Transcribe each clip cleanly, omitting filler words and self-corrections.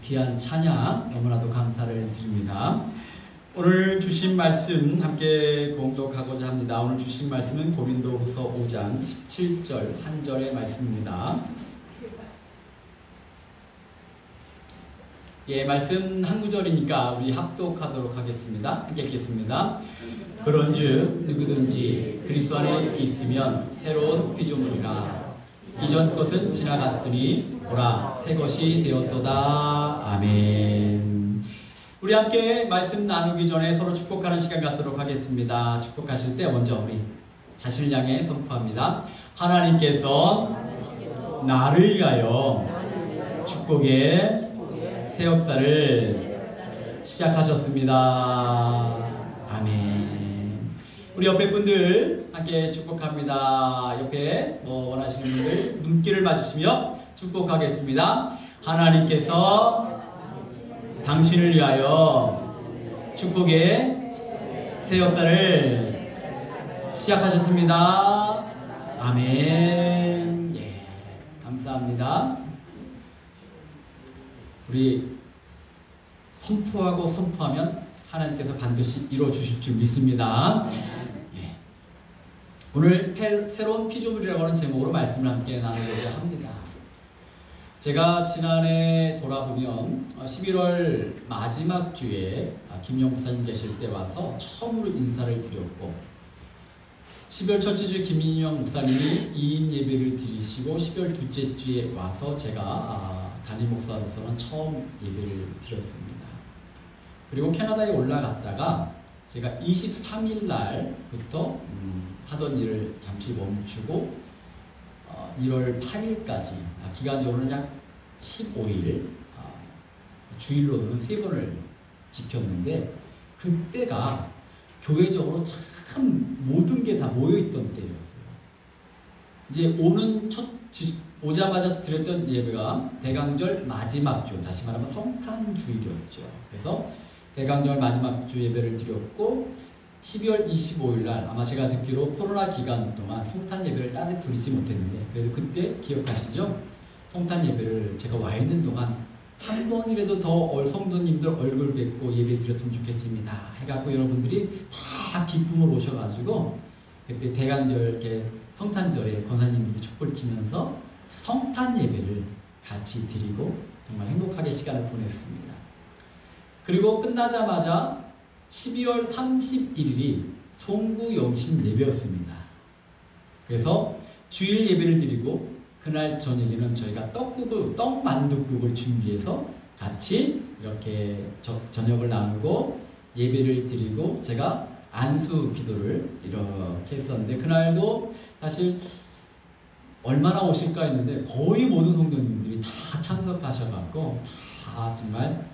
귀한 찬양 너무나도 감사를 드립니다. 오늘 주신 말씀 함께 공독하고자 합니다. 오늘 주신 말씀은 고린도후서 5장 17절 한 절의 말씀입니다. 말씀 한 구절이니까 우리 합독하도록 하겠습니다. 함께 읽겠습니다. 그런즉 누구든지 그리스도 안에 있으면 새로운 피조물이라. 이전 것은 지나갔으니 보라 새 것이 되었도다. 아멘. 우리 함께 말씀 나누기 전에 서로 축복하는 시간 갖도록 하겠습니다. 축복하실 때 먼저 우리 자신을 향해 선포합니다. 하나님께서 나를 위하여 축복의 새 역사를 시작하셨습니다. 아멘. 우리 옆에 분들 함께 축복합니다. 옆에 원하시는 분들 눈길을 맞으시며 축복하겠습니다. 하나님께서 당신을 위하여 축복의 새 역사를 시작하셨습니다. 아멘. 감사합니다. 우리 선포하고 선포하면 하나님께서 반드시 이루어주실 줄 믿습니다. 오늘 새로운 피조물이라고 하는 제목으로 말씀을 함께 나누고자 합니다. 제가 지난해 돌아보면 11월 마지막 주에 김영 목사님 계실 때 와서 처음으로 인사를 드렸고 12월 첫째 주에 김인영 목사님이 2인 예배를 드리시고 12월 둘째 주에 와서 제가 담임 목사로서는 처음 예배를 드렸습니다. 그리고 캐나다에 올라갔다가 제가 23일 날부터 하던 일을 잠시 멈추고 1월 8일까지 기간적으로는 약 15일 주일로는 3번을 지켰는데 그때가 교회적으로 참 모든 게 다 모여있던 때였어요. 이제 오자마자 드렸던 예배가 대강절 마지막 주, 다시 말하면 성탄주일이었죠. 그래서 대강절 마지막 주 예배를 드렸고 12월 25일 날 아마 제가 듣기로 코로나 기간 동안 성탄 예배를 따로 드리지 못했는데 그래도 그때 기억하시죠? 성탄 예배를 제가 와 있는 동안 한 번이라도 더 성도님들 얼굴 뵙고 예배 드렸으면 좋겠습니다 해갖고 여러분들이 다 기쁨을 오셔가지고 그때 대강절 이렇게 성탄절에 권사님들이 촛불 켜면서 성탄 예배를 같이 드리고 정말 행복하게 시간을 보냈습니다. 그리고 끝나자마자 12월 31일이 송구영신 예배였습니다. 그래서 주일 예배를 드리고 그날 저녁에는 저희가 떡만둣국을 준비해서 같이 이렇게 저녁을 나누고 예배를 드리고 제가 안수 기도를 이렇게 했었는데 그날도 사실 얼마나 오실까 했는데 거의 모든 성도님들이 다 참석하셔갖고 다 정말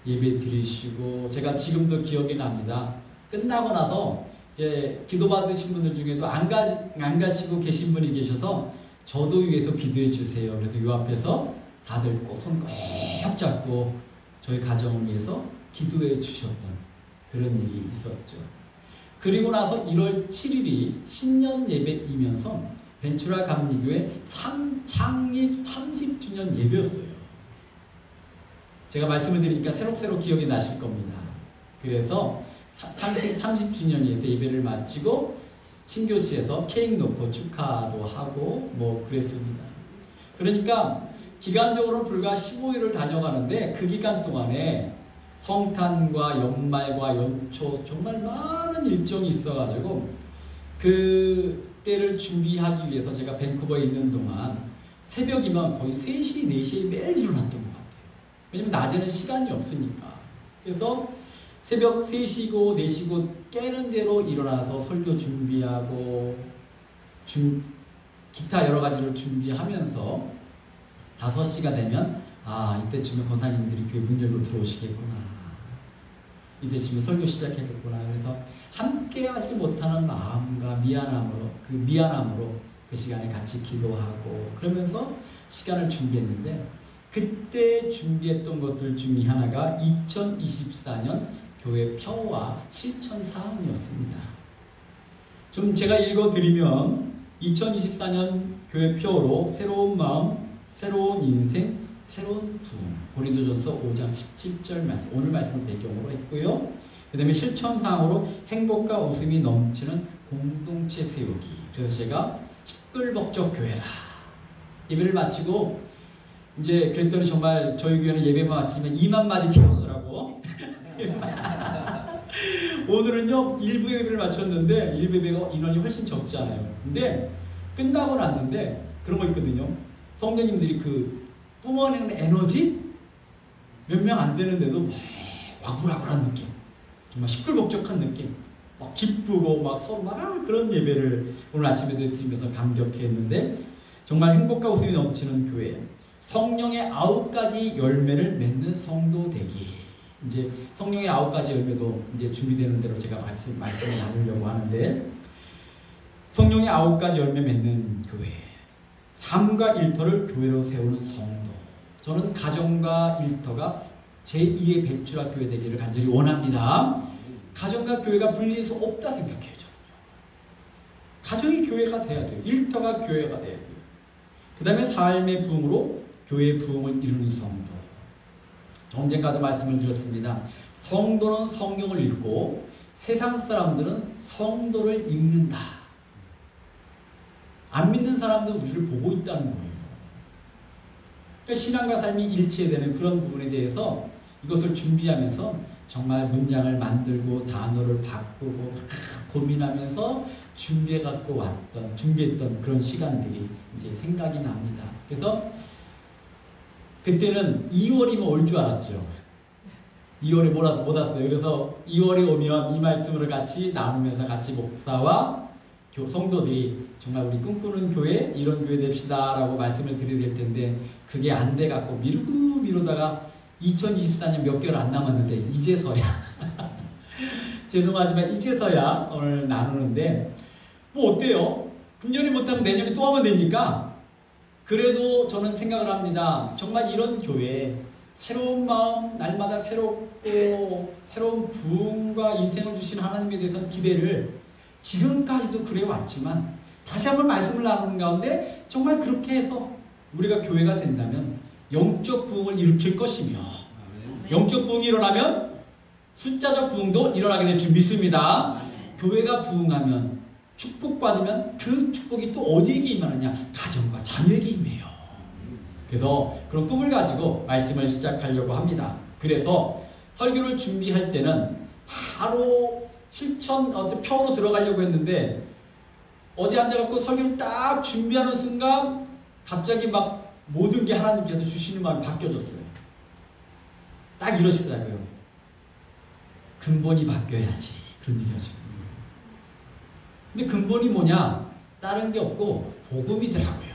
예배 드리시고 제가 지금도 기억이 납니다. 끝나고 나서 이제 기도 받으신 분들 중에도 안 가시고 계신 분이 계셔서 저도 위해서 기도해 주세요. 그래서 이 앞에서 다들 손 꼭 잡고 저희 가정을 위해서 기도해 주셨던 그런 일이 있었죠. 그리고 나서 1월 7일이 신년 예배이면서 벤츄라 감리교회 창립 30주년 예배였어요. 제가 말씀을 드리니까 새록새록 기억이 나실 겁니다. 그래서 창립 30주년에서 예배를 마치고 신교실에서 케이크 놓고 축하도 하고 뭐 그랬습니다. 그러니까 기간적으로는 불과 15일을 다녀가는데 그 기간 동안에 성탄과 연말과 연초 정말 많은 일정이 있어가지고 그 때를 준비하기 위해서 제가 밴쿠버에 있는 동안 새벽이면 거의 3시, 4시에 매일 일어났던 것 같아요. 왜냐면 낮에는 시간이 없으니까. 그래서 새벽 3시고 4시고 깨는 대로 일어나서 설교 준비하고 기타 여러 가지를 준비하면서 5시가 되면 이때쯤에 권사님들이 교회 문 열고 들어오시겠구나. 이때쯤에 설교 시작했겠구나. 그래서 함께 하지 못하는 마음과 미안함으로 그 시간에 같이 기도하고 그러면서 시간을 준비했는데 그때 준비했던 것들 중에 하나가 2024년 교회 표와 실천 사항이었습니다. 좀 제가 읽어드리면 2024년 교회 표로 새로운 마음, 새로운 인생, 새로운 부흥. 고린도전서 5장 17절 말씀, 오늘 말씀 배경으로 했고요. 그 다음에 실천사항으로 행복과 웃음이 넘치는 공동체 세우기. 그래서 제가 시끌벅적 교회라. 예배를 마치고 이제 그랬더니 정말 저희 교회는 예배만 마치면 2만 마디 채우더라고. 오늘은요 1부 예배를 마쳤는데 1부 예배가 인원이 훨씬 적잖아요. 근데 끝나고 났는데 그런 거 있거든요. 성도님들이 그 뿜어내는 에너지 몇 명 안 되는데도 막 와글와글한 느낌, 정말 시끌벅적한 느낌, 막 기쁘고 막 서로 막 그런 예배를 오늘 아침에도 드리면서 감격했는데 정말 행복과 웃음이 넘치는 교회, 성령의 9가지 열매를 맺는 성도 되기. 이제 성령의 9가지 열매도 이제 준비되는 대로 제가 말씀을 나누려고 하는데 성령의 9가지 열매 맺는 교회, 삶과 일터를 교회로 세우는 성도. 저는 가정과 일터가 제2의 배추라 교회 되기를 간절히 원합니다. 가정과 교회가 분리할 수 없다 생각해요. 저는요. 가정이 교회가 돼야 돼요. 일터가 교회가 돼야 돼요. 그 다음에 삶의 부흥으로 교회의 부흥을 이루는 성도. 언젠가도 말씀을 드렸습니다. 성도는 성경을 읽고 세상 사람들은 성도를 읽는다. 안 믿는 사람도 우리를 보고 있다는 거예요. 그러니까 신앙과 삶이 일치되는 그런 부분에 대해서 이것을 준비하면서 정말 문장을 만들고 단어를 바꾸고 고민하면서 준비했던 그런 시간들이 이제 생각이 납니다. 그래서 그때는 2월이면 올 줄 알았죠. 2월에 못 왔어요. 그래서 2월에 오면 이 말씀을 같이 나누면서 같이 목사와 성도들이 정말 우리 꿈꾸는 교회, 이런 교회 됩시다 라고 말씀을 드려야 될 텐데 그게 안 돼갖고 미루다가 2024년 몇 개월 안 남았는데 이제서야 죄송하지만 이제서야 오늘 나누는데 뭐 어때요? 금년에 못하면 내년에 또 하면 되니까 그래도 저는 생각을 합니다. 정말 이런 교회, 새로운 마음, 날마다 새롭고 새로운 부흥과 인생을 주신 하나님에 대해서는 기대를 지금까지도 그래왔지만 다시 한번 말씀을 나누는 가운데 정말 그렇게 해서 우리가 교회가 된다면 영적 부흥을 일으킬 것이며 영적 부흥이 일어나면 숫자적 부흥도 일어나게 될 줄 믿습니다. 교회가 부흥하면 축복받으면 그 축복이 또 어디에게 임하느냐? 가정과 자녀에게 임해요. 그래서 그런 꿈을 가지고 말씀을 시작하려고 합니다. 그래서 설교를 준비할 때는 바로 표로 들어가려고 했는데 어제 앉아갖고 설교를 딱 준비하는 순간 갑자기 막 모든 게 하나님께서 주시는 마음이 바뀌어졌어요. 딱 이러시더라고요. 근본이 바뀌어야지. 그런 얘기 하시고. 근데 근본이 뭐냐? 다른 게 없고 복음이더라고요.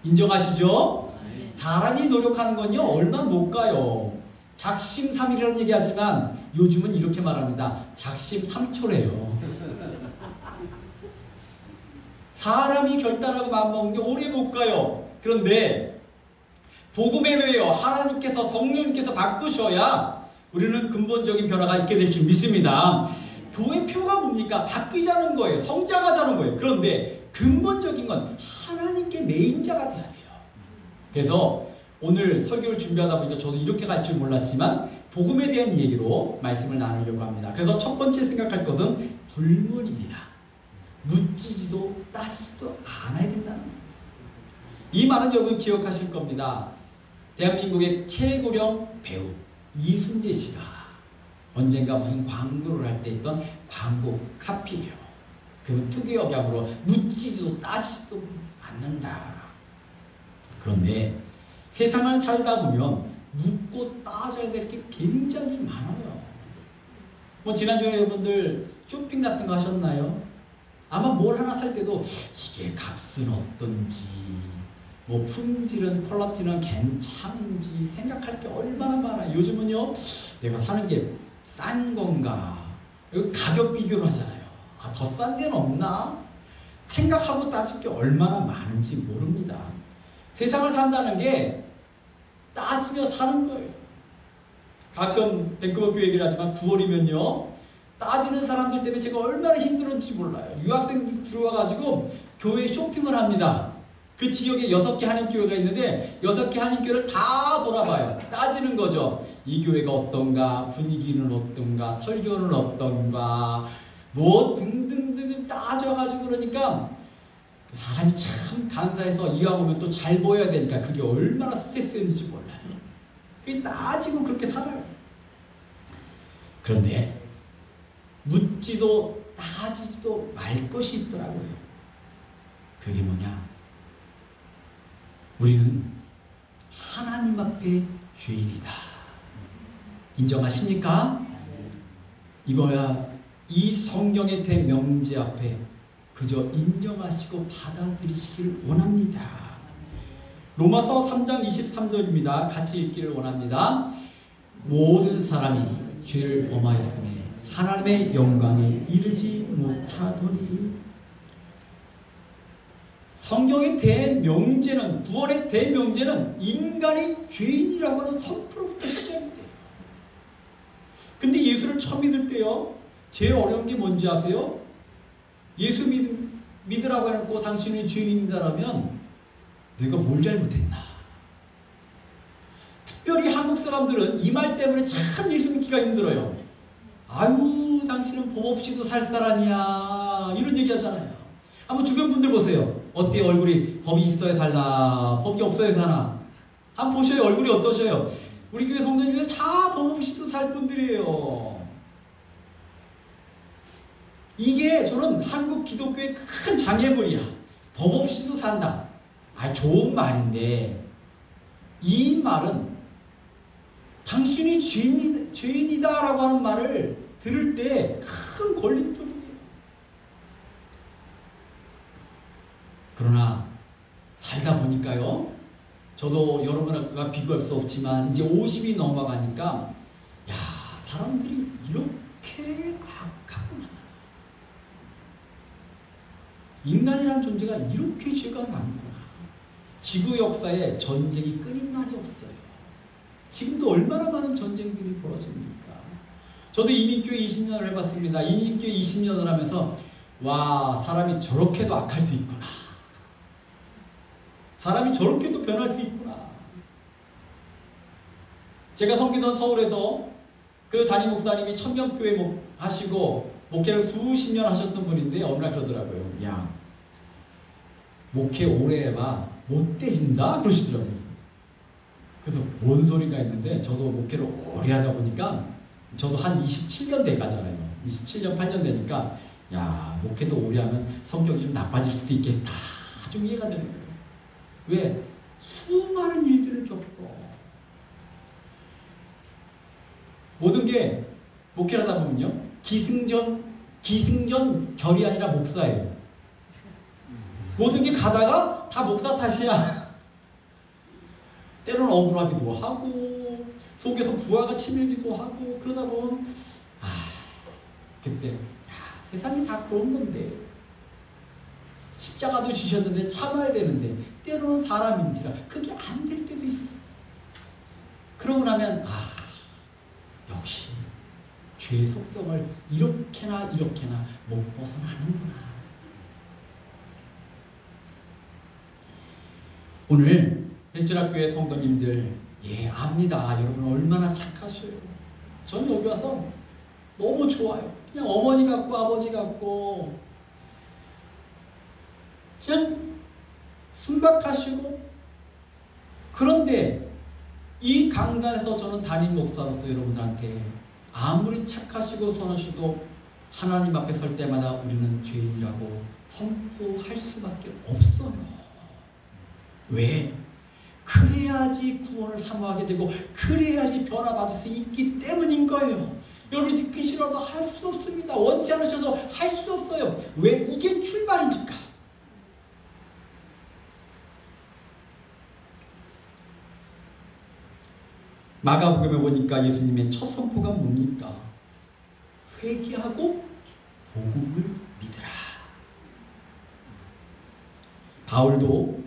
인정하시죠? 사람이 노력하는 건요 얼마 못 가요. 작심삼일이라는 얘기하지만 요즘은 이렇게 말합니다. 작심삼초래요. 사람이 결단하고 마음먹은 게 오래 못 가요. 그런데 복음의 왜요? 하나님께서 성령님께서 바꾸셔야 우리는 근본적인 변화가 있게 될 줄 믿습니다. 교회 표가 뭡니까? 바뀌자는 거예요. 성장하자는 거예요. 그런데 근본적인 건 하나님께 매인자가 돼야 돼요. 그래서 오늘 설교를 준비하다 보니까 저도 이렇게 갈 줄 몰랐지만 복음에 대한 얘기로 말씀을 나누려고 합니다. 그래서 첫 번째 생각할 것은 불문입니다. 묻지도 따지지도 않아야 된다는 겁니다. 이 말은 여러분 기억하실 겁니다. 대한민국의 최고령 배우 이순재 씨가 언젠가 무슨 광고를 할 때 있던 광고 카피예요. 그런 특유의 억양으로 묻지도 따지지도 않는다. 그런데 세상을 살다 보면 묻고 따져야 될 게 굉장히 많아요. 뭐 지난주에 여러분들 쇼핑 같은 거 하셨나요? 아마 뭘 하나 살 때도 이게 값은 어떤지, 뭐 품질은 퀄리티는 괜찮은지 생각할 게 얼마나 많아요. 요즘은요, 내가 사는 게 싼 건가? 가격 비교를 하잖아요. 아, 더 싼 데는 없나? 생각하고 따질 게 얼마나 많은지 모릅니다. 세상을 산다는 게 따지며 사는 거예요. 가끔 밴쿠버 교회 얘기를 하지만 9월이면요, 따지는 사람들 때문에 제가 얼마나 힘들었는지 몰라요. 유학생들 들어와가지고 교회 쇼핑을 합니다. 그 지역에 6개 한인교회가 있는데 6개 한인교회를 다 돌아봐요. 따지는 거죠. 이 교회가 어떤가, 분위기는 어떤가, 설교는 어떤가, 뭐 등등등 따져가지고 그러니까 사람이 참 간사해서 이왕 오면 또 잘 보여야 되니까 그게 얼마나 스트레스였는지 몰라요. 그게 따지고 그렇게 살아요. 그런데 묻지도 따지지도 말 것이 있더라고요. 그게 뭐냐? 우리는 하나님 앞에 죄인이다. 인정하십니까? 이거야 이 성경의 대명제 앞에 그저 인정하시고 받아들이시길 원합니다. 로마서 3장 23절입니다. 같이 읽기를 원합니다. 모든 사람이 죄를 범하였으니 하나님의 영광에 이르지 못하더니. 성경의 대명제는, 구원의 대명제는 인간이 죄인이라고 하는 선포로부터 시작이 돼요. 근데 예수를 처음 믿을 때요, 제일 어려운 게 뭔지 아세요? 예수 믿으라고 해놓고 당신은 죄인이다라면 내가 뭘 잘못했나? 특별히 한국 사람들은 이 말 때문에 참 예수 믿기가 힘들어요. 아유, 당신은 법 없이도 살 사람이야, 이런 얘기 하잖아요. 한번 주변 분들 보세요. 어때요? 얼굴이 법이 있어야 살나, 법이 없어야 사나? 한번 보셔요. 얼굴이 어떠셔요? 우리 교회 성도님들 다 법 없이도 살 분들이에요. 이게 저는 한국 기독교의 큰 장애물이야. 법 없이도 산다. 아, 좋은 말인데 이 말은 당신이 죄인이다라고 하는 말을 들을 때 큰 걸림돌이 돼요. 그러나 살다 보니까요, 저도 여러분과 비교할 수 없지만 이제 50이 넘어가니까 야, 사람들이 이렇게 악하구나. 인간이라는 존재가 이렇게 죄가 많구나. 지구 역사에 전쟁이 끊인 날이 없어요. 지금도 얼마나 많은 전쟁들이 벌어집니까? 저도 이민교회 20년을 해봤습니다. 이민교회 20년을 하면서 와, 사람이 저렇게도 악할 수 있구나. 사람이 저렇게도 변할 수 있구나. 제가 섬기던 서울에서 그 담임 목사님이 천명교회 하시고 목회를 수십 년 하셨던 분인데 어느 날 그러더라고요. 야, 목회 오래 해봐 못 되신다? 그러시더라고요. 그래서 뭔 소리가 있는데, 저도 목회를 오래 하다 보니까 저도 한 27년 돼 가잖아요. 27년 8년 되니까 야, 목회도 오래 하면 성격이 좀 나빠질 수도 있겠다, 좀 이해가 되는 거예요. 왜? 수많은 일들을 겪고 모든 게 목회를 하다 보면요, 기승전 결이 아니라 목사예요. 모든 게 가다가 다 목사 탓이야. 때로는 억울하기도 하고 속에서 부하가 치밀기도 하고 그러다 보면 그때 세상이 다 그런 건데 십자가도 주셨는데 참아야 되는데 때로는 사람인지라 그게 안 될 때도 있어. 그러고 나면 역시 죄의 속성을 이렇게나 못 벗어나는구나. 오늘 벤처학교의 성도님들, 압니다. 여러분 얼마나 착하셔요. 저는 여기 와서 너무 좋아요. 그냥 어머니 같고 아버지 같고 그냥 순박하시고, 그런데 이 강단에서 저는 담임 목사로서 여러분들한테 아무리 착하시고 선하시도 하나님 앞에 설 때마다 우리는 죄인이라고 선포할 수밖에 없어요. 왜? 그래야지 구원을 사모하게 되고 그래야지 변화받을 수 있기 때문인 거예요. 여러분이 듣기 싫어도 할 수 없습니다. 원치 않으셔서 할 수 없어요. 왜? 이게 출발이니까. 마가복음에 보니까 예수님의 첫 선포가 뭡니까? 회개하고 복음을 믿으라. 바울도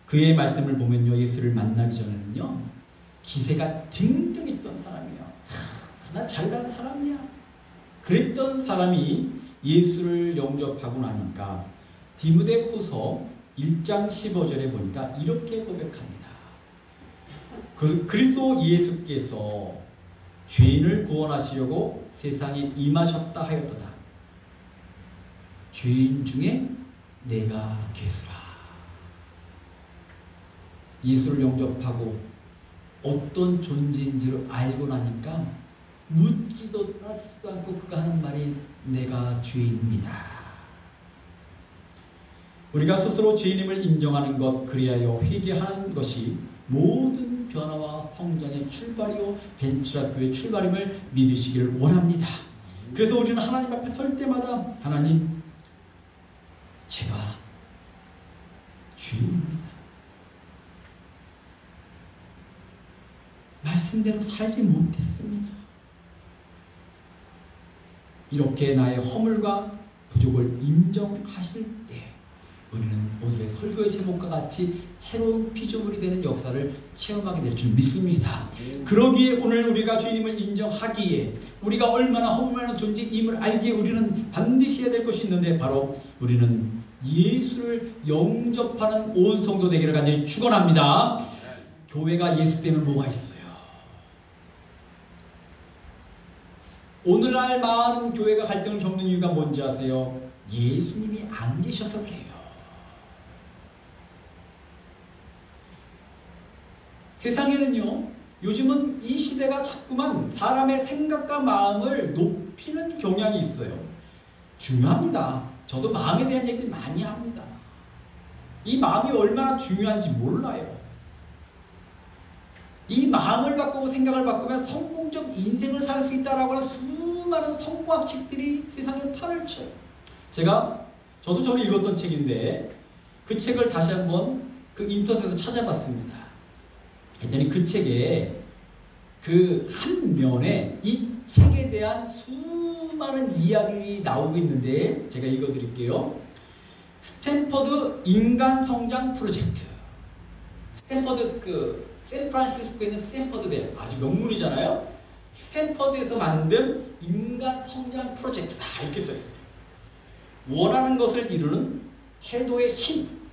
그의 말씀을 보면요, 예수를 만나기 전에는요, 기세가 등등했던 사람이에요. 나 잘난 사람이야. 그랬던 사람이 예수를 영접하고 나니까 디모데후서 1장 15절에 보니까 이렇게 고백합니다. 그리스도 예수께서 죄인을 구원하시려고 세상에 임하셨다 하였도다. 죄인 중에 내가 괴수라. 예수를 영접하고 어떤 존재인지를 알고 나니까 묻지도 따지지도 않고 그가 하는 말이 내가 죄인입니다. 우리가 스스로 죄인임을 인정하는 것, 그리하여 회개하는 것이 모든 변화와 성장의 출발이요 벤처학교의 출발임을 믿으시기를 원합니다. 그래서 우리는 하나님 앞에 설 때마다 하나님, 제가 죄인입니다. 말씀대로 살지 못했습니다. 이렇게 나의 허물과 부족을 인정하실 때 우리는 오늘의 설교의 제목과 같이 새로운 피조물이 되는 역사를 체험하게 될 줄 믿습니다. 그러기에 오늘 우리가 주님을 인정하기에, 우리가 얼마나 허물많은 존재임을 알기에 우리는 반드시 해야 될 것이 있는데, 바로 우리는 예수를 영접하는 온 성도 되기를 간절히 축원합니다. 교회가 예수 빼면 뭐가 있어요? 오늘날 많은 교회가 갈등을 겪는 이유가 뭔지 아세요? 예수님이 안 계셔서 그래요. 세상에는요, 요즘은 이 시대가 자꾸만 사람의 생각과 마음을 높이는 경향이 있어요. 중요합니다. 저도 마음에 대한 얘기를 많이 합니다. 이 마음이 얼마나 중요한지 몰라요. 이 마음을 바꾸고 생각을 바꾸면 성공적 인생을 살 수 있다라고 하는 수많은 성공학 책들이 세상에 판을 쳐요. 저도 전에 읽었던 책인데 그 책을 다시 한번 그 인터넷에서 찾아봤습니다. 했더니 그 책에 그 한 면에 이 책에 대한 수많은 이야기가 나오고 있는데 제가 읽어드릴게요. 스탠퍼드 인간 성장 프로젝트. 스탠퍼드 샌프란시스코에 있는 스탠퍼드대, 아주 명문이잖아요. 스탠퍼드에서 만든 인간 성장 프로젝트다, 이렇게 써있어요. 원하는 것을 이루는 태도의 힘.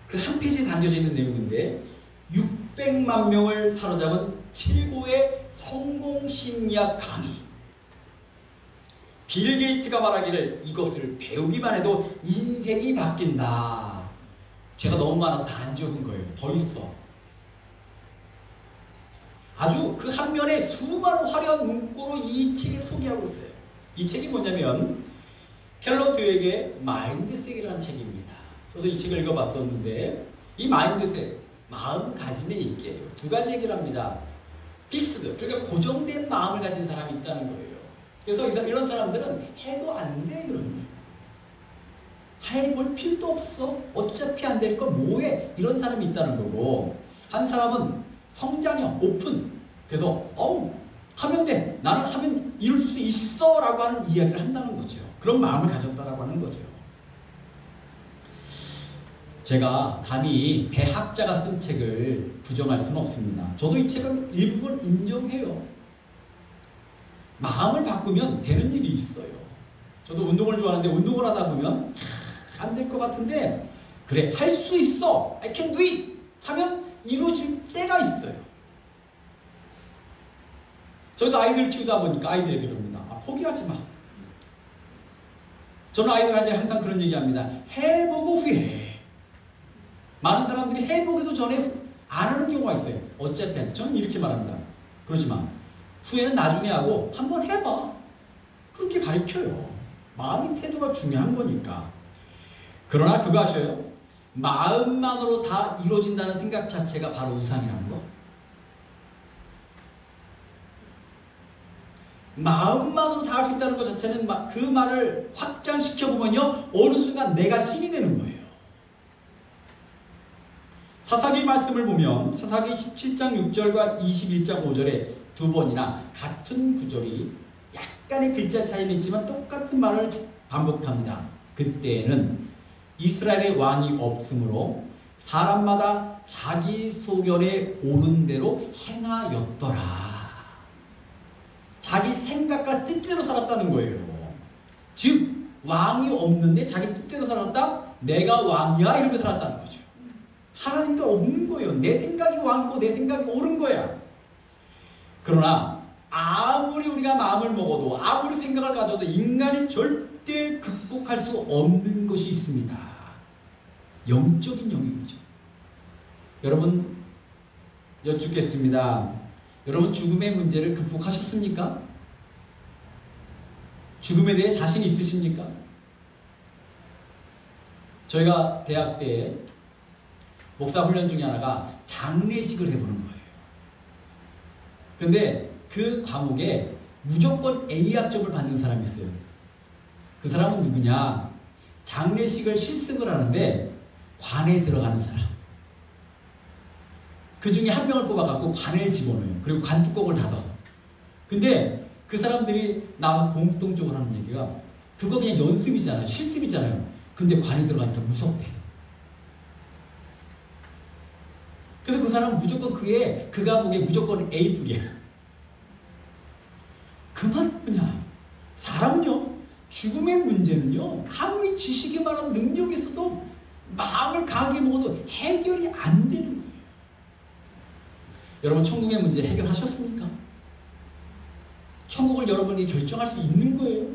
그 한 페이지에 담겨져 있는 내용인데 600만 명을 사로잡은 최고의 성공 심리학 강의. 빌 게이트가 말하기를 이것을 배우기만 해도 인생이 바뀐다. 제가 너무 많아서 다 안 적은 거예요. 더 있어. 아주 그 한 면에 수많은 화려한 문구로 이 책을 소개하고 있어요. 이 책이 뭐냐면 켈러 드웨이의 마인드셋이라는 책입니다. 저도 이 책을 읽어봤었는데 이 마인드셋, 마음가짐의 얘기예요. 두 가지 얘기를 합니다. 픽스드, 그러니까 고정된 마음을 가진 사람이 있다는 거예요. 그래서 이런 사람들은 해도 안 돼, 이런 거예요. 해볼 필요도 없어. 어차피 안 될 걸 뭐해? 이런 사람이 있다는 거고, 한 사람은 성장형, 오픈. 그래서 하면 돼. 나는 하면 이룰 수 있어 라고 하는 이야기를 한다는 거죠. 그런 마음을 가졌다라고 하는 거죠. 제가 감히 대학자가 쓴 책을 부정할 수는 없습니다. 저도 이 책을 일부분 인정해요. 마음을 바꾸면 되는 일이 있어요. 저도 운동을 좋아하는데 운동을 하다 보면 안 될 것 같은데, 그래, 할 수 있어, I can do it 하면 이루어질 때가 있어요. 저도 아이들 키우다 보니까 아이들에게 그럽니다. 포기하지 마. 저는 아이들한테 항상 그런 얘기합니다. 해보고 후회해. 많은 사람들이 해보기도 전에 안 하는 경우가 있어요. 어차피 저는 이렇게 말합니다. 그러지 마. 후회는 나중에 하고 한번 해봐. 그렇게 가르쳐요. 마음의 태도가 중요한 거니까. 그러나 그거 아셔요? 마음만으로 다 이루어진다는 생각 자체가 바로 우상이라는 거. 마음만으로 다 할 수 있다는 것 자체는 그 말을 확장시켜보면요, 어느 순간 내가 신이 되는 거예요. 사사기 말씀을 보면 사사기 17장 6절과 21장 5절에 두 번이나 같은 구절이 약간의 글자 차이는 있지만 똑같은 말을 반복합니다. 그때는 이스라엘의 왕이 없으므로 사람마다 자기 소견에 오른 대로 행하였더라. 자기 생각과 뜻대로 살았다는 거예요. 즉 왕이 없는데 자기 뜻대로 살았다? 내가 왕이야? 이러면서 살았다는 거죠. 하나님도 없는 거예요. 내 생각이 왕이고 내 생각이 옳은 거야. 그러나 아무리 우리가 마음을 먹어도 아무리 생각을 가져도 인간이 절대 극복할 수 없는 것이 있습니다. 영적인 영역이죠. 여러분 여쭙겠습니다. 여러분 죽음의 문제를 극복하셨습니까? 죽음에 대해 자신 있으십니까? 저희가 대학 때 목사 훈련 중에 하나가 장례식을 해보는 거예요. 그런데 그 과목에 무조건 A 학점을 받는 사람이 있어요. 그 사람은 누구냐? 장례식을 실습을 하는데 관에 들어가는 사람. 그 중에 한 명을 뽑아갖고 관에 집어넣어요. 그리고 관 뚜껑을 닫아. 근데 그 사람들이 나와서 공통적으로 하는 얘기가 그거 그냥 연습이잖아요. 실습이잖아요. 근데 관에 들어가니까 무섭대. 그래서 그 사람은 무조건 그 과목에 무조건 A뿔이야. 그 말은 뭐냐? 사람은요, 죽음의 문제는요, 아무리 지식이 많은 능력이 있어도 마음을 강하게 먹어도 해결이 안 되는 거예요. 여러분 천국의 문제 해결하셨습니까? 천국을 여러분이 결정할 수 있는 거예요.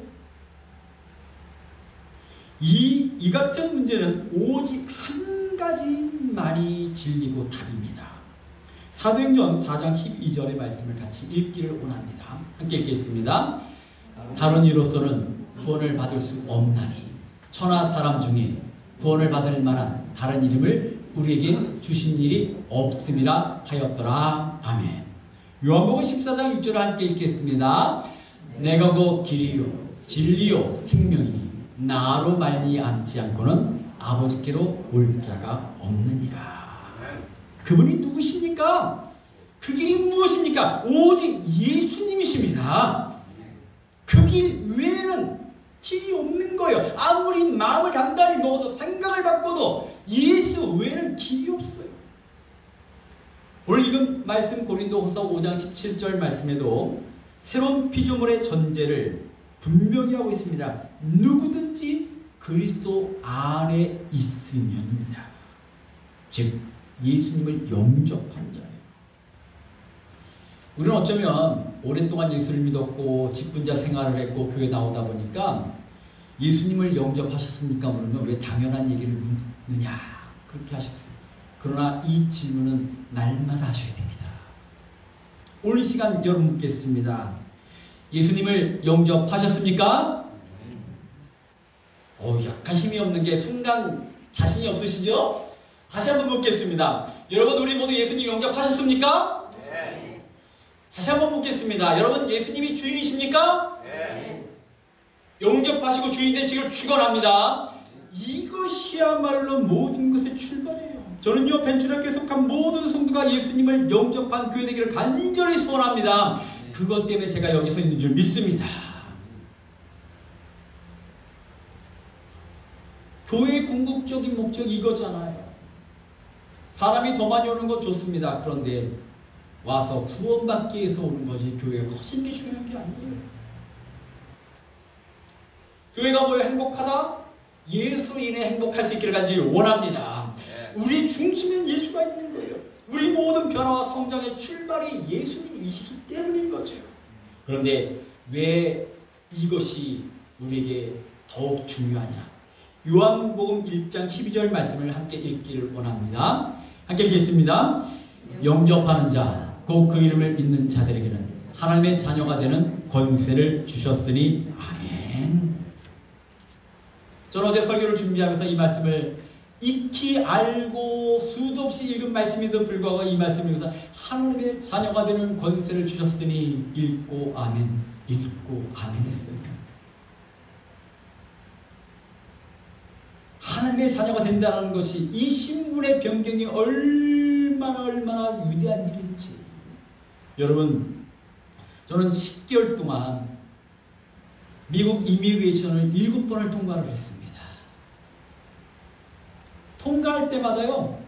이 같은 문제는 오직 한 가지만이 진리고 답입니다. 사도행전 4장 12절의 말씀을 같이 읽기를 원합니다. 함께 읽겠습니다. 다른 이로서는 구원을 받을 수 없나니 천하 사람 중에 구원을 받을 만한 다른 이름을 우리에게 주신 일이 없음이라 하였더라. 아멘. 요한복음 14장 6절을 함께 읽겠습니다. 내가 곧 길이요 진리요 생명이니 나로 말미암지 않고는 아버지께로 올 자가 없느니라. 그분이 누구십니까? 그 길이 무엇입니까? 오직 예수님이십니다. 그 길 외에는 길이 없는 거예요. 아무리 마음을 단단히 먹어도 생각을 바꿔도 예수 외에는 길이 없어요. 오늘 읽은 말씀 고린도후서 5장 17절 말씀에도 새로운 피조물의 전제를 분명히 하고 있습니다. 누구든지 그리스도 안에 있으면입니다. 즉 예수님을 영접한 자예요. 우리는 어쩌면 오랫동안 예수를 믿었고 직분자 생활을 했고 교회 나오다 보니까 예수님을 영접하셨습니까? 물으면 왜 당연한 얘기를 묻느냐 그렇게 하셨어요. 그러나 이 질문은 날마다 하셔야 됩니다. 오늘 시간 여러분 묻겠습니다. 예수님을 영접하셨습니까? 약간 힘이 없는 게 순간 자신이 없으시죠? 다시 한번 묻겠습니다. 여러분 우리 모두 예수님 영접하셨습니까? 네. 다시 한번 묻겠습니다. 여러분 예수님이 주인이십니까? 네. 영접하시고 주인 되시길 축원합니다. 이것이야말로 모든 것의 출발이에요. 저는요 벤츄학교에 속한 모든 성도가 예수님을 영접한 교회 되기를 간절히 소원합니다. 그것 때문에 제가 여기 서 있는 줄 믿습니다. 교회의 궁극적인 목적이 이거잖아요. 사람이 더 많이 오는 건 좋습니다. 그런데 와서 구원받기 위해서 오는 것이 교회가 커진 게 중요한 게 아니에요. 교회가 뭐예요? 행복하다? 예수로 인해 행복할 수 있기를 간절히 원합니다. 우리 중심엔 예수가 있는 거예요. 우리 모든 변화와 성장의 출발이 예수님이시기 때문인 거죠. 그런데 왜 이것이 우리에게 더욱 중요하냐? 요한복음 1장 12절 말씀을 함께 읽기를 원합니다. 함께 읽겠습니다. 영접하는 자, 곧 그 이름을 믿는 자들에게는 하나님의 자녀가 되는 권세를 주셨으니 아멘. 저는 어제 설교를 준비하면서 이 말씀을 익히 알고 수도 없이 읽은 말씀에도 불구하고 이 말씀을 위해서 하나님의 자녀가 되는 권세를 주셨으니 읽고 아멘, 읽고 아멘 했어요. 하나님의 자녀가 된다는 것이 이 신분의 변경이 얼마나 위대한 일인지. 여러분, 저는 10개월 동안 미국 이미그레이션을 7번을 통과를 했습니다. 통과할 때마다요,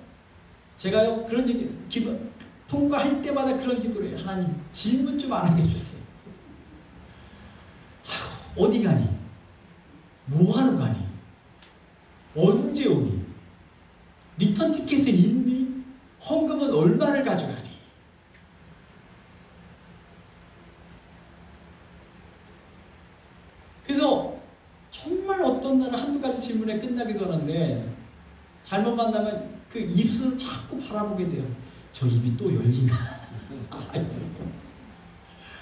제가요, 그런 얘기 했어요. 통과할 때마다 그런 기도를 해요. 하나님, 질문 좀 안 하게 해주세요. 어디 가니? 뭐 하러 가니? 언제 오니? 리턴 티켓은 있니? 헌금은 얼마를 가져가니? 그래서 정말 어떤 날은 한두 가지 질문에 끝나기도 하는데 잘못 만나면 그 입술을 자꾸 바라보게 돼요. 저 입이 또 열리나?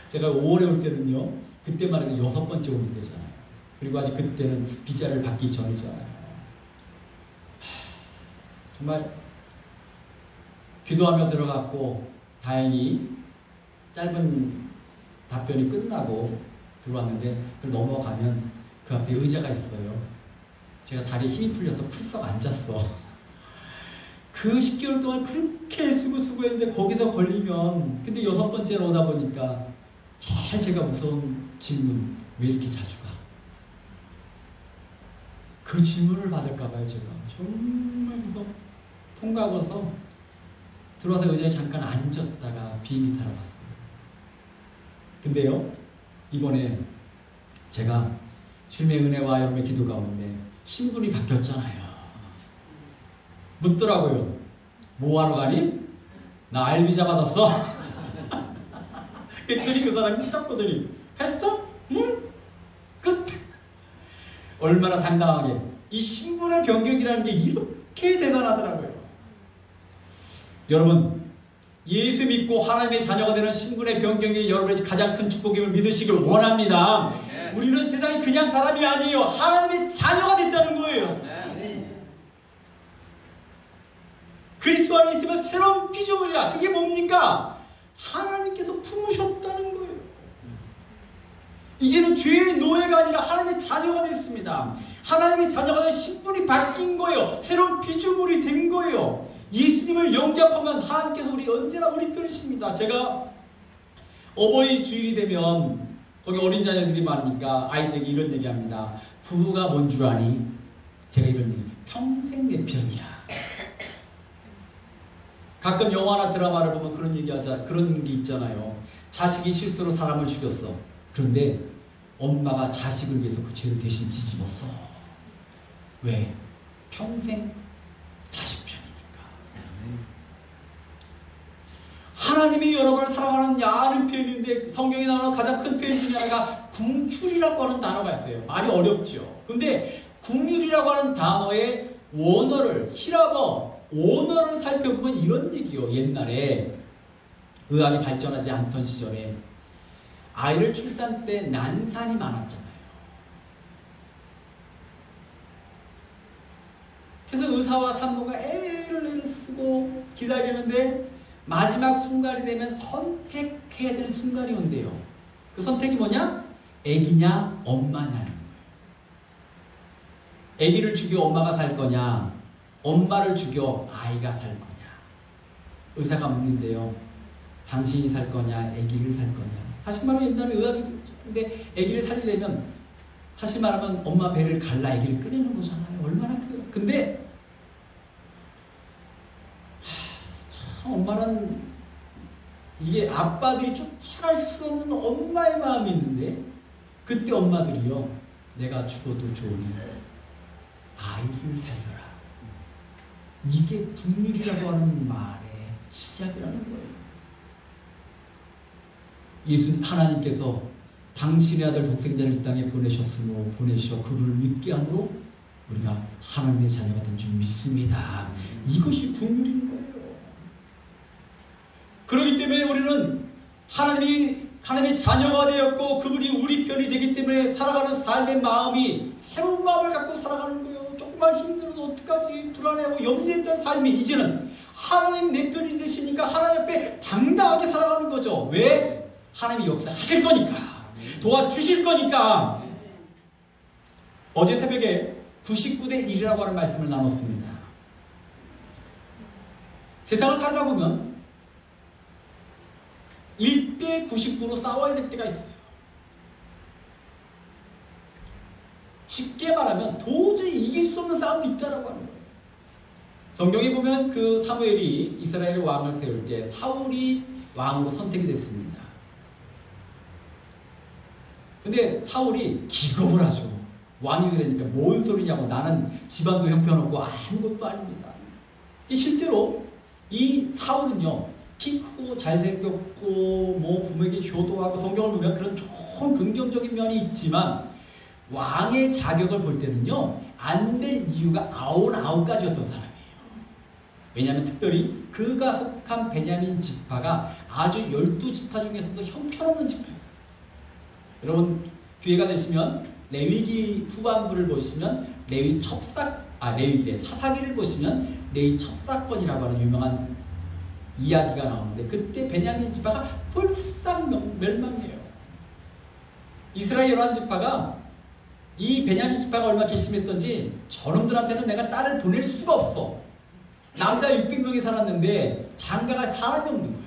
제가 5월에 올 때는요, 그때만 해도 6번째 오는 때잖아요. 그리고 아직 그때는 비자를 받기 전이잖아요. 정말 기도하며 들어갔고 다행히 짧은 답변이 끝나고 들어왔는데 그걸 넘어가면 그 앞에 의자가 있어요. 제가 다리에 힘이 풀려서 풀썩 앉았어. 그 10개월 동안 그렇게 애쓰고 수고했는데 거기서 걸리면, 근데 6번째로 오다 보니까 제일 제가 무서운 질문, 왜 이렇게 자주 가? 그 질문을 받을까봐요. 제가 정말 무서워. 통과하고서 들어와서 의자에 잠깐 앉았다가 비행기 타러 갔어요. 근데요, 이번에 제가 주님의 은혜와 여러분의 기도 가운데 신분이 바뀌었잖아요. 묻더라고요. 뭐 하러 가니? 나 알비자 받았어. 그랬더니 그 사람이 딱 보더니, 했어? 응? 끝. 얼마나 당당하게. 이 신분의 변경이라는 게 이렇게 대단하더라고요. 여러분, 예수 믿고 하나님의 자녀가 되는 신분의 변경이 여러분의 가장 큰 축복임을 믿으시길 원합니다. 네. 우리는 세상에 그냥 사람이 아니에요. 하나님의 자녀가 됐다는 거예요. 네. 그리스도 안에 있으면 새로운 피조물이라. 그게 뭡니까? 하나님께서 품으셨다는 거예요. 이제는 죄의 노예가 아니라 하나님의 자녀가 됐습니다. 하나님의 자녀가 된 신분이 바뀐 거예요. 새로운 피조물이 된 거예요. 예수님을 영접하면 하나님께서 언제나 우리 편이십니다. 제가 어버이 주일이 되면 거기 어린 자녀들이 많으니까 아이들에게 이런 얘기합니다. 부부가 뭔 줄 아니? 제가 이런 얘기, 평생 내 편이야. 가끔 영화나 드라마를 보면 그런 게 있잖아요. 자식이 실수로 사람을 죽였어. 그런데 엄마가 자식을 위해서 그 죄를 대신 뒤집었어. 왜? 평생 자식 편이니까. 하나님이 여러분을 사랑하는 야는 표현인데 성경에 나오는 가장 큰 표현 중에 하나가 궁휼이라고 하는 단어가 있어요. 말이 어렵죠. 근데 궁휼이라고 하는 단어의 원어를, 히라버 원어를 살펴보면 이런 얘기요. 옛날에 의학이 발전하지 않던 시절에 아이를 출산 때 난산이 많았잖아요. 그래서 의사와 산모가 애를 쓰고 기다리는데 마지막 순간이 되면 선택해야 되는 순간이 온대요. 그 선택이 뭐냐? 애기냐 엄마냐는 거예요. 애기를 죽여 엄마가 살 거냐, 엄마를 죽여 아이가 살 거냐. 의사가 묻는데요. 당신이 살 거냐, 애기를 살 거냐. 사실 말하면 옛날에 의학이, 근데 애기를 살리려면 사실 말하면 엄마 배를 갈라 애기를 꺼내는 거잖아요. 얼마나 근데 참 엄마는, 이게 아빠들이 쫓아갈 수 없는 엄마의 마음이 있는데, 그때 엄마들이요, 내가 죽어도 좋으니 아이를 살려라. 이게 궁휼이라고 하는 말의 시작이라는 거예요. 하나님께서 당신의 아들 독생자를 이 땅에 보내셔 그를 믿게 함으로 우리가 하나님의 자녀가 된 줄 믿습니다. 이것이 국률인 거예요. 그렇기 때문에 우리는 하나님의 자녀가 되었고 그분이 우리 편이 되기 때문에 살아가는 삶의 마음이 새로운 마음을 갖고 살아가는 거예요. 조금만 힘들어도 어떡하지 불안해하고 염려했던 삶이 이제는 하나님 내 편이 되시니까 하나님 앞에 당당하게 살아가는 거죠. 왜? 하나님이 역사하실 거니까, 도와주실 거니까. 어제 새벽에 99대 1이라고 하는 말씀을 나눴습니다. 세상을 살다 보면 1대 99로 싸워야 될 때가 있어요. 쉽게 말하면 도저히 이길 수 없는 싸움이 있다라고 하는 거예요. 성경에 보면 그 사무엘이 이스라엘 왕을 세울 때 사울이 왕으로 선택이 됐습니다. 근데 사울이 기겁을 하죠. 왕이 되니까 뭔 소리냐고, 나는 집안도 형편없고 아무것도 아닙니다. 실제로 이 사울은요, 키 크고 잘생겼고 뭐 부모에게 효도하고, 성경을 보면 그런 좋은 긍정적인 면이 있지만 왕의 자격을 볼 때는요 안 될 이유가 99가지였던 사람이에요. 왜냐하면 특별히 그가 속한 베냐민 지파가 아주 12지파 중에서도 형편없는 지파였어요. 여러분 기회가 되시면 레위기 후반부를 보시면 사사기를 보시면 레위 첩사건이라고 하는 유명한 이야기가 나오는데, 그때 베냐민 지파가 불상 멸망해요. 이스라엘 11지파가 이 베냐민 지파가 얼마나 괘씸했던지, 저놈들한테는 내가 딸을 보낼 수가 없어. 남자 600명이 살았는데 장가갈 사람이 없는 거예요.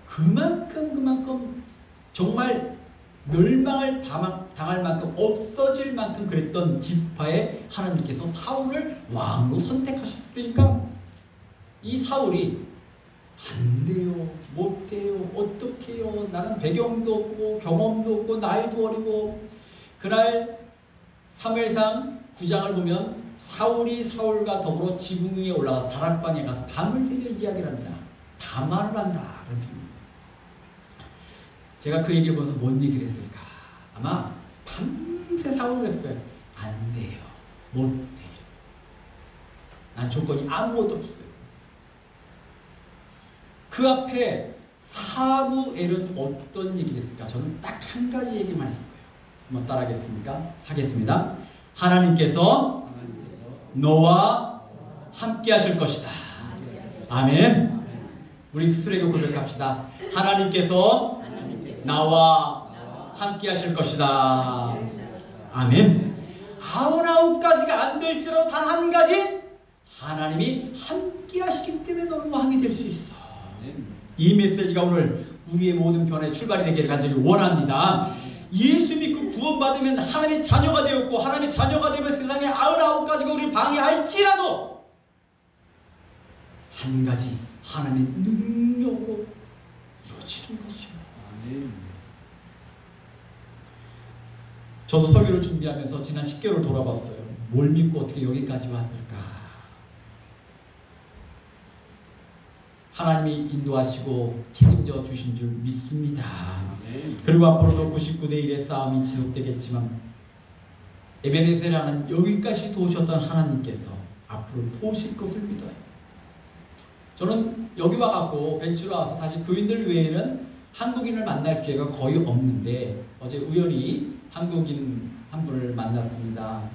그만큼 정말 멸망을 당할 만큼, 없어질 만큼 그랬던 지파에 하나님께서 사울을 왕으로 선택하셨으니까 이 사울이 안 돼요, 못 돼요, 어떡해요, 나는 배경도 없고 경험도 없고 나이도 어리고. 그날 사무엘상 9장을 보면 사울이 사울과 더불어 지붕 위에 올라가 다락방에 가서 밤을 새며 이야기를 합니다. 담화를 한다. 제가 그 얘기를 보면서 뭔 얘기를 했을까? 아마 밤새 사울을 했을 거예요. 안 돼요, 못 돼요, 난 조건이 아무것도 없어요. 그 앞에 사무엘은 어떤 얘기를 했을까? 저는 딱 한 가지 얘기만 했을 거예요. 한번 따라하겠습니까? 하겠습니다. 하나님께서 너와 함께 하실 것이다. 아멘. 우리 스스로에게 고백합시다. 하나님께서 나와 함께 하실 것이다. 아멘. 99가지가 안 될지라도 단 한 가지, 하나님이 함께 하시기 때문에 너는 왕이 될 수 있어. 이 메시지가 오늘 우리의 모든 변화의 출발이 되기를 간절히 원합니다. 예수 믿고 구원받으면 하나님의 자녀가 되었고, 하나님의 자녀가 되면 세상에 99가지가 우리를 방해할지라도 한 가지 하나님의 능력으로 이루어지는 것이요. 저도 설교를 준비하면서 지난 10개월 돌아봤어요. 뭘 믿고 어떻게 여기까지 왔을까? 하나님이 인도하시고 책임져 주신 줄 믿습니다. 그리고 앞으로도 99대 1의 싸움이 지속되겠지만, 에베네셀하는 여기까지 도우셨던 하나님께서 앞으로 도우실 것을 믿어요. 저는 여기 와갖고 벤치로 와서 사실 교인들 외에는 한국인을 만날 기회가 거의 없는데, 어제 우연히 한국인 한 분을 만났습니다.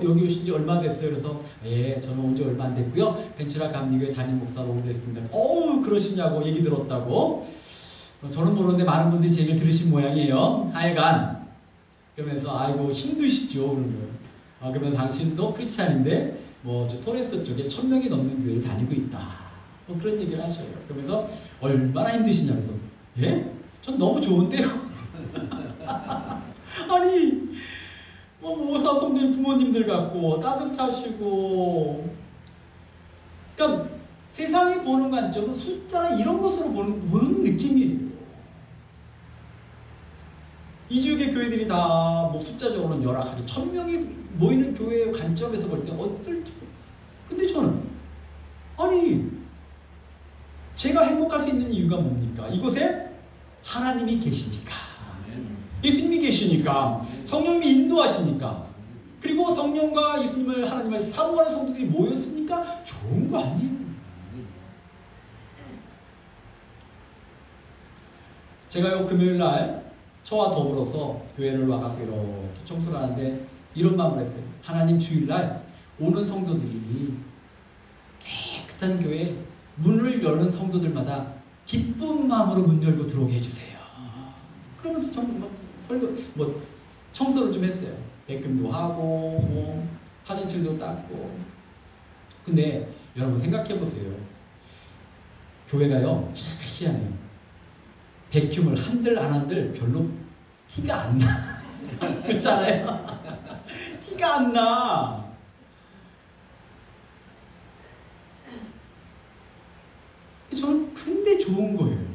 여기 오신 지 얼마 됐어요? 그래서 예, 저는 온 지 얼마 안 됐고요. 벤츄라 감리교회 담임 목사로 오래됐습니다. 그러시냐고 얘기 들었다고. 저는 모르는데 많은 분들이 제 얘기를 들으신 모양이에요. 하여간 그러면서 아이고 힘드시죠? 그런 거예요. 그러면서 당신도 크리스찬인데 저 토레스 쪽에 1000명이 넘는 교회를 다니고 있다. 그런 얘기를 하셔요. 그러면서 얼마나 힘드시냐 그래서 예? 전 너무 좋은데요. 아니 모사 성도님 부모님들 같고 따뜻하시고, 그러니까 세상이 보는 관점은 숫자나 이런 것으로 보는 느낌이에요. 이 지역의 교회들이 다 숫자적으로는 열악하게 1000명이 모이는 교회의 관점에서 볼 때 어떨지. 근데 저는 제가 행복할 수 있는 이유가 뭡니까? 이곳에 하나님이 계시니까, 예수님이 계시니까, 성령님이 인도하시니까, 그리고 성령과 예수님을 하나님을 사모하는 성도들이 모였으니까 좋은 거 아니에요? 제가요 금요일날 저와 더불어서 교회를 와갖고 이렇게 청소를 하는데 이런 마음을 했어요. 하나님, 주일날 오는 성도들이 깨끗한 교회 문을 여는 성도들마다 기쁜 마음으로 문 열고 들어오게 해주세요. 그러면서 청소를 좀 했어요. 백금도 하고 화장실도 닦고. 근데 여러분 생각해보세요. 교회가요 참 희한해요. 백큐을 한들 안 한들 별로 티가 안 나. 그렇잖아요. 티가 안 나. 저는 근데 좋은 거예요.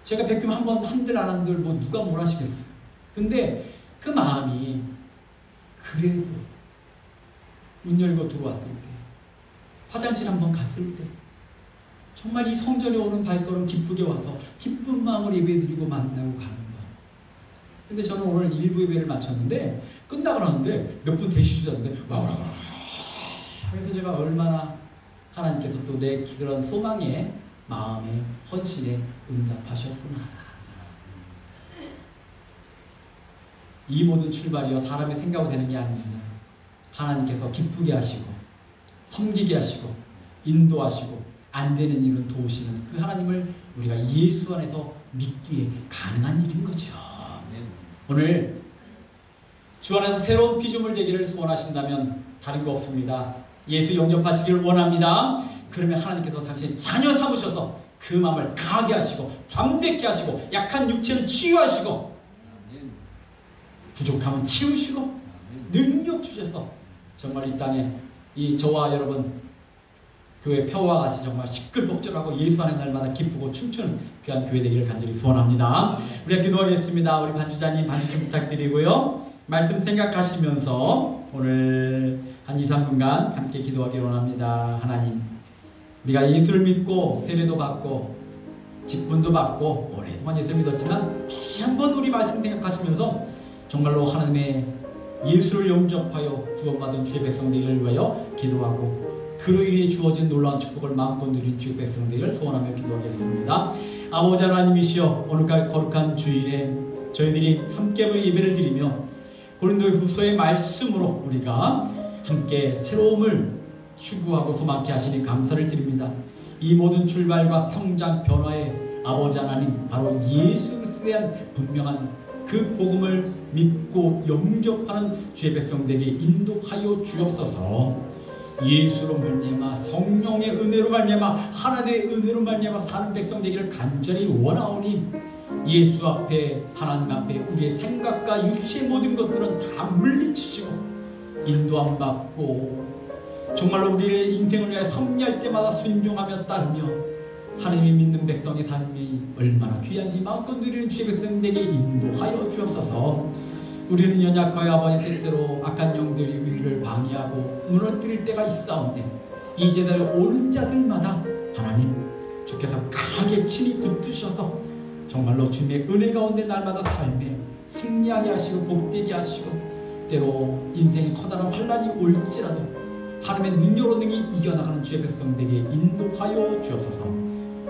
제가 백큐 한번 한들 안 한들 뭐 누가 뭘 하시겠어요. 근데 그 마음이 그래도 문 열고 들어왔을 때, 화장실 한번 갔을 때, 정말 이 성전에 오는 발걸음 기쁘게 와서 기쁜 마음으로 예배드리고 만나고 가는 것. 근데 저는 오늘 1부 예배를 마쳤는데 끝나고 나는데 몇 분 되시주셨는데 와와와. 그래서 제가 얼마나 하나님께서 또 내 그런 소망에, 마음에, 헌신에 응답하셨구나. 이 모든 출발이요 사람의 생각으로 되는 게 아닙니다. 하나님께서 기쁘게 하시고 섬기게 하시고 인도하시고 안 되는 일은 도우시는 그 하나님을 우리가 예수 안에서 믿기에 가능한 일인 거죠. 오늘 주 안에서 새로운 피조물 되기를 소원하신다면 다른 거 없습니다. 예수 영접하시기를 원합니다. 그러면 하나님께서 당신의 자녀 삼으셔서 그 마음을 강하게 하시고 담대케 하시고 약한 육체는 치유하시고 부족함은 채우시고 능력 주셔서 정말 이 땅에 이 저와 여러분 교회 표와 같이 정말 시끌벅적하고 예수 안의 날마다 기쁘고 춤추는 귀한 교회 되기를 간절히 소원합니다. 우리가 기도하겠습니다. 우리 반주자님 반주 좀 부탁드리고요. 말씀 생각하시면서 오늘 한 2, 3분간 함께 기도하기를 원합니다. 하나님, 우리가 예수를 믿고 세례도 받고 직분도 받고 오랫동안 예수를 믿었지만 다시 한번 우리 말씀 생각하시면서 정말로 하나님의 예수를 영접하여 구원받은 주의 백성 되기를 위하여 기도하고 그로 인해 주어진 놀라운 축복을 마음껏 누린 주의 백성 되기를 소원하며 기도하겠습니다. 아버지 하나님이시여, 오늘까지 거룩한 주일에 저희들이 함께 예배를 드리며 고린도후서의 말씀으로 우리가 함께 새로움을 추구하고 소망케 하시니 감사를 드립니다. 이 모든 출발과 성장 변화의 아버지 하나님, 바로 예수 그리스도에 대한 분명한 그 복음을 믿고 영접하는 주의 백성들에게 인도하여 주옵소서. 예수로 말미암아 성령의 은혜로 말미암아 하나님의 은혜로 말미암아 사는 백성 되기를 간절히 원하오니 예수 앞에, 하나님 앞에 우리의 생각과 육체의 모든 것들은 다 물리치시고 인도함 받고 정말로 우리의 인생을 위하여 섭리할 때마다 순종하며 따르며 하나님이 믿는 백성의 삶이 얼마나 귀한지 마음껏 누리는 주의 백성에게 인도하여 주옵소서. 우리는 연약하여 아버지 때때로 악한 영들이 우리를 방해하고 무너뜨릴 때가 있사온데 이 제자를 오는 자들마다 하나님 주께서 강하게 친히 붙드셔서 정말로 주님의 은혜 가운데 날마다 삶에 승리하게 하시고 복되게 하시고 때로 인생의 커다란 환란이 올지라도 하나님의 능력으로 능히 이겨나가는 주의 백성들에게 인도하여 주옵소서.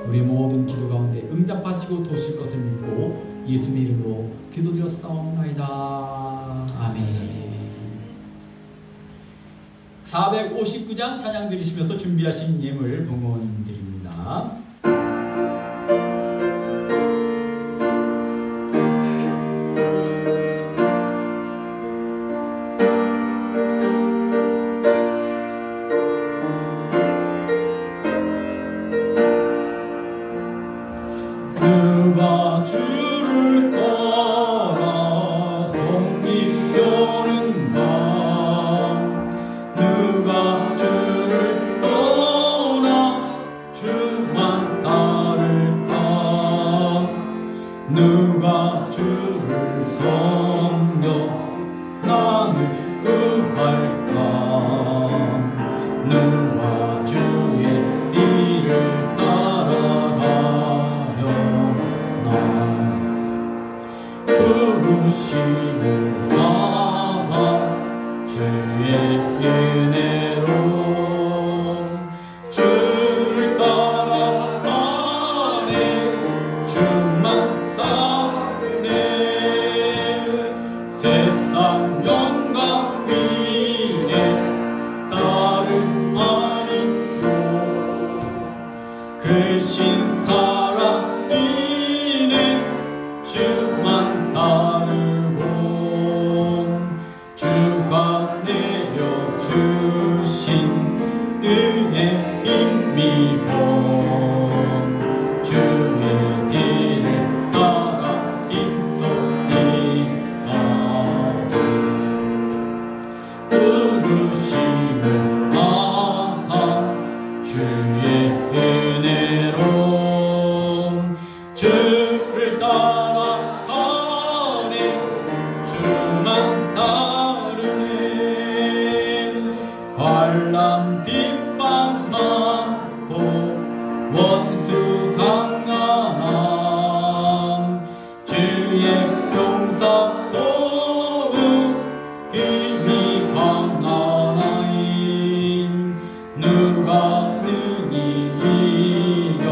우리의 모든 기도 가운데 응답하시고 도실 것을 믿고 예수님의 이름으로 기도드렸사옵나이다. 아멘. 459장 찬양 드리시면서 준비하신 예물 봉헌드립니다. 누가 주를 떠나 섬기려는가? 누가 주를 떠나 주만 따를까? 누가 주를 섬겨 나를 의할까? 누가 크신 사랑이는 주만 따르고 주가 내려주신 은혜 힘입어 주의 길을 따라 힘쓰리라 부르심을 받아 주의 은혜로 주를 따라가네 주만 따르네 환난 핍박 많고 원수 강간함 주의 용서 도우 힘이 강하나이 누가 능히 이겨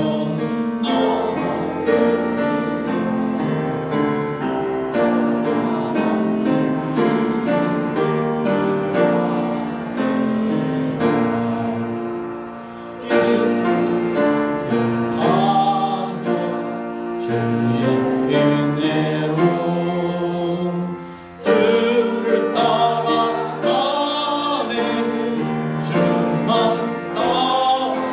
주의 은혜로 주를 따라가네 주만 따르네.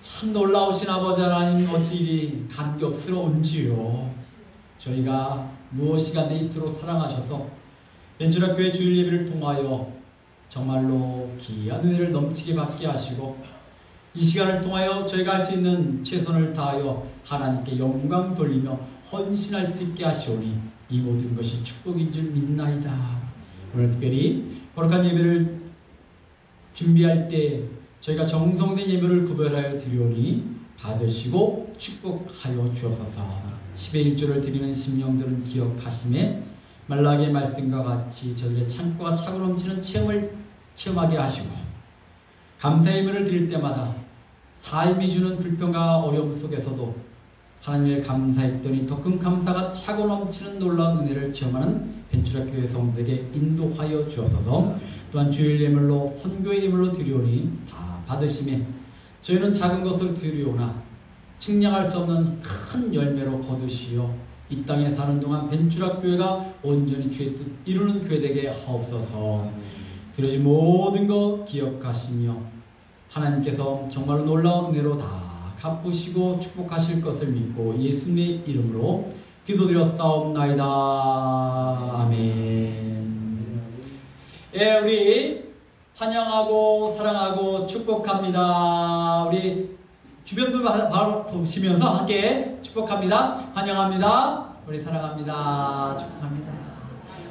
참 놀라우신 아버지 하나님, 어찌 이리 감격스러운지요. 저희가 무엇이가 내 이토록 사랑하셔서 벤츄라교회 주일 예배를 통하여 정말로 귀한 은혜를 넘치게 받게 하시고 이 시간을 통하여 저희가 할 수 있는 최선을 다하여 하나님께 영광 돌리며 헌신할 수 있게 하시오니 이 모든 것이 축복인 줄 믿나이다. 오늘 특별히 거룩한 예배를 준비할 때 저희가 정성된 예배를 구별하여 드리오니 받으시고 축복하여 주옵소서. 10의 1조를 드리는 심령들은 기억하심에 말라기의 말씀과 같이 저들의 창고가 차고 넘치는 체험을 체험하게 하시고 감사의 예배를 드릴 때마다 삶이 주는 불평과 어려움 속에서도 하나님을 감사했더니 더 큰 감사가 차고 넘치는 놀라운 은혜를 체험하는 벤츄라교회 성도에게 인도하여 주옵소서. 또한 주일 예물로 선교의 예물로 드리오니 다 받으심에 저희는 작은 것으로 드리오나 측량할 수 없는 큰 열매로 거두시어 이 땅에 사는 동안 벤츄라교회가 온전히 주의 뜻 이루는 교회 되게 하옵소서. 드려진 모든 것 기억하시며 하나님께서 정말로 놀라운 은혜로 다 갚으시고 축복하실 것을 믿고 예수님의 이름으로 기도드렸사옵나이다. 아멘. 예, 우리 환영하고 사랑하고 축복합니다. 우리 주변 분 바로 보시면서 함께 축복합니다. 환영합니다. 우리 사랑합니다. 축복합니다.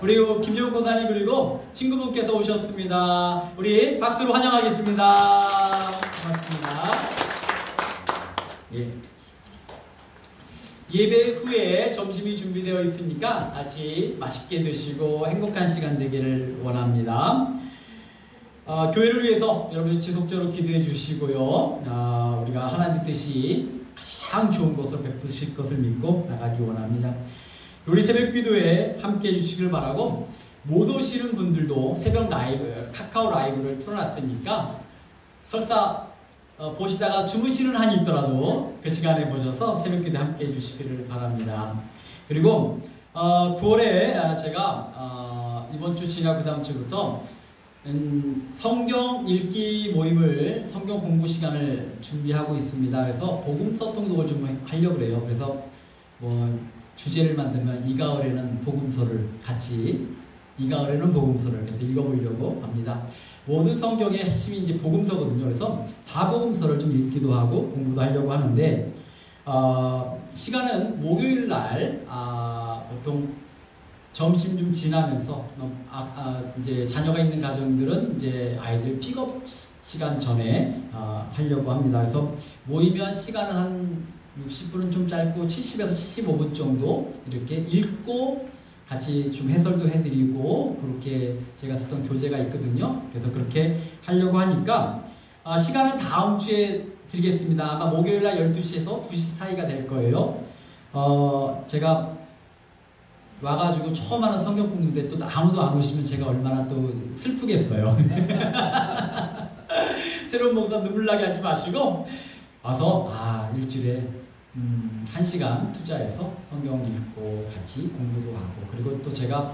우리 김재훈 고사님 그리고 친구분께서 오셨습니다. 우리 박수로 환영하겠습니다. 고맙습니다. 예. 예배 후에 점심이 준비되어 있으니까 같이 맛있게 드시고 행복한 시간 되기를 원합니다. 교회를 위해서 여러분 지속적으로 기도해 주시고요. 우리가 하나님 뜻이 가장 좋은 것으로 베푸실 것을 믿고 나가기 원합니다. 우리 새벽 기도에 함께 해주시길 바라고 못 오시는 분들도 새벽 라이브, 카카오 라이브를 틀어놨으니까 설사 보시다가 주무시는 한이 있더라도 그 시간에 보셔서 새벽 기도에 함께 해주시기를 바랍니다. 그리고 9월에 제가 이번 주 지나고 다음 주부터 성경 읽기 모임을 성경 공부 시간을 준비하고 있습니다. 그래서 복음서 통독을 좀 하려고 해요. 그래서 주제를 만들면 이가을에는 복음서를 같이 이가을에는 복음서를 그래서 읽어보려고 합니다. 모든 성경의 핵심이 이제 복음서거든요. 그래서 사복음서를 좀 읽기도 하고 공부도 하려고 하는데 시간은 목요일 날 보통 점심 좀 지나면서 이제 자녀가 있는 가정들은 이제 아이들 픽업 시간 전에 하려고 합니다. 그래서 모이면 시간은 한 60분은 좀 짧고 70에서 75분 정도 이렇게 읽고 같이 좀 해설도 해드리고 그렇게 제가 쓰던 교재가 있거든요. 그래서 그렇게 하려고 하니까 시간은 다음 주에 드리겠습니다. 아마 목요일날 12시에서 2시 사이가 될 거예요. 제가 와가지고 처음 하는 성경 공부인데 또 아무도 안 오시면 제가 얼마나 또 슬프겠어요. 새로운 목사 눈물 나게 하지 마시고 와서 일주일에 1시간 투자해서 성경 읽고 같이 공부도 하고, 그리고 또 제가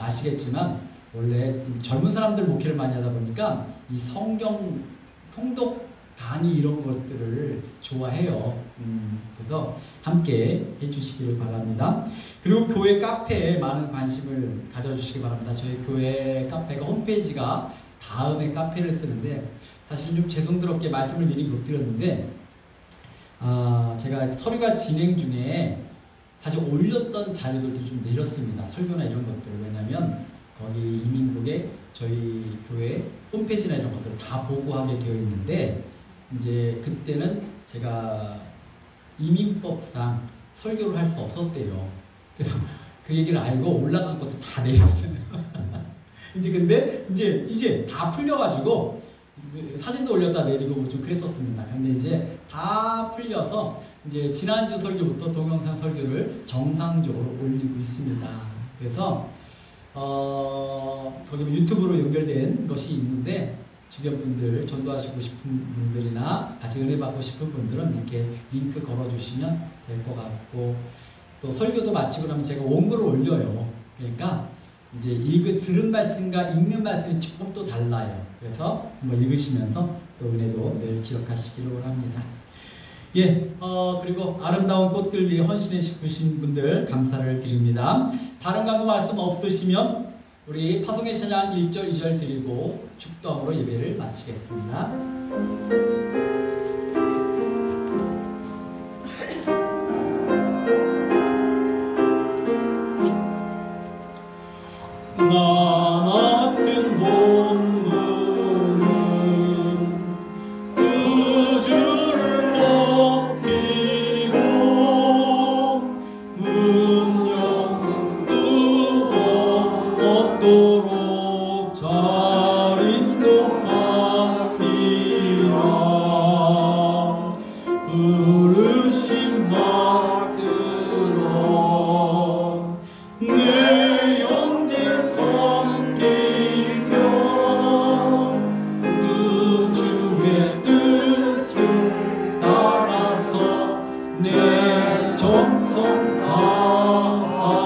아시겠지만 원래 젊은 사람들 목회를 많이 하다 보니까 이 성경 통독 강의 이런 것들을 좋아해요. 그래서 함께 해주시기를 바랍니다. 그리고 교회 카페에 많은 관심을 가져주시기 바랍니다. 저희 교회 카페가 홈페이지가 다음에 카페를 쓰는데, 사실 좀 죄송스럽게 말씀을 미리 못 드렸는데, 제가 서류가 진행 중에 사실 올렸던 자료들도 좀 내렸습니다. 설교나 이런 것들을. 왜냐면 거기 이민국에 저희 교회 홈페이지나 이런 것들을 다 보고하게 되어 있는데, 이제 그때는 제가 이민법상 설교를 할 수 없었대요. 그래서 그 얘기를 알고 올라간 것도 다 내렸어요. 근데 이제 다 풀려가지고 사진도 올렸다 내리고 좀 그랬었습니다. 근데 이제 다 풀려서 이제 지난주 설교부터 동영상 설교를 정상적으로 올리고 있습니다. 그래서 거기 유튜브로 연결된 것이 있는데, 주변 분들, 전도하시고 싶은 분들이나 같이 은혜 받고 싶은 분들은 이렇게 링크 걸어주시면 될 것 같고, 또 설교도 마치고 나면 제가 원고를 올려요. 그러니까 이제 들은 말씀과 읽는 말씀이 조금 또 달라요. 그래서 한번 읽으시면서 또 은혜도 늘 기억하시기를 원합니다. 그리고 아름다운 꽃들 위해 헌신해 싶으신 분들 감사를 드립니다. 다른 강구 말씀 없으시면 우리 파송의 찬양 1절 2절 드리고 축도함으로 예배를 마치겠습니다. 나 맡은 본분은 그 주를 높이고 문영 뜨고 얻도록 잘 인도하리라. 부르심 받들어 내 영제 섬기며 그 주의 뜻을 따라서 내 정성 다하리.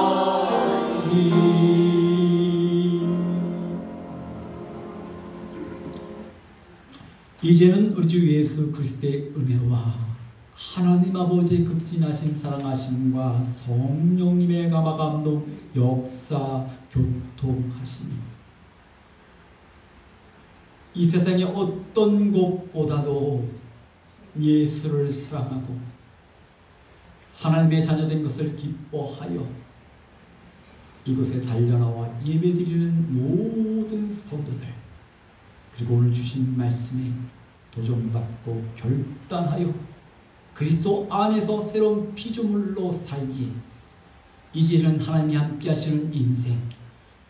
이제는 우리 주 예수 그리스도의 은혜와 하나님 아버지의 극진하신 사랑하심과 성령님의 감화감동 역사 교통하심이 이 세상의 어떤 곳보다도 예수를 사랑하고 하나님의 자녀된 것을 기뻐하여 이곳에 달려나와 예배드리는 모든 성도들, 그리고 오늘 주신 말씀에 도전받고 결단하여 그리스도 안에서 새로운 피조물로 살기에 이제는 하나님이 함께 하시는 인생,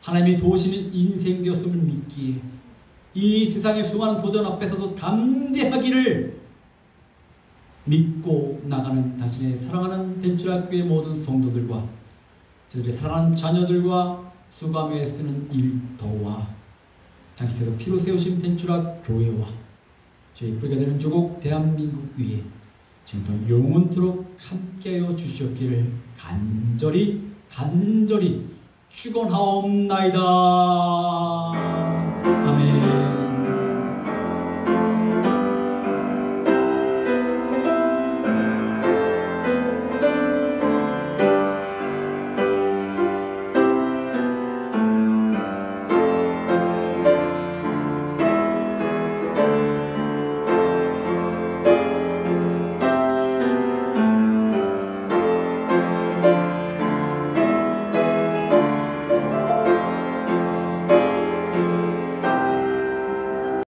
하나님이 도우시는 인생 되었음을 믿기에 이 세상의 수많은 도전 앞에서도 담대하기를 믿고 나가는 당신의 사랑하는 벤츄라교회 모든 성도들과 저들의 사랑하는 자녀들과 수감에 쓰는 일터와 당신께서 피로 세우신 벤츄라 교회와 저희 뿌리가 되는 조국 대한민국 위에 지금부터 영원토록 함께하여 주시옵기를 간절히 축원하옵나이다.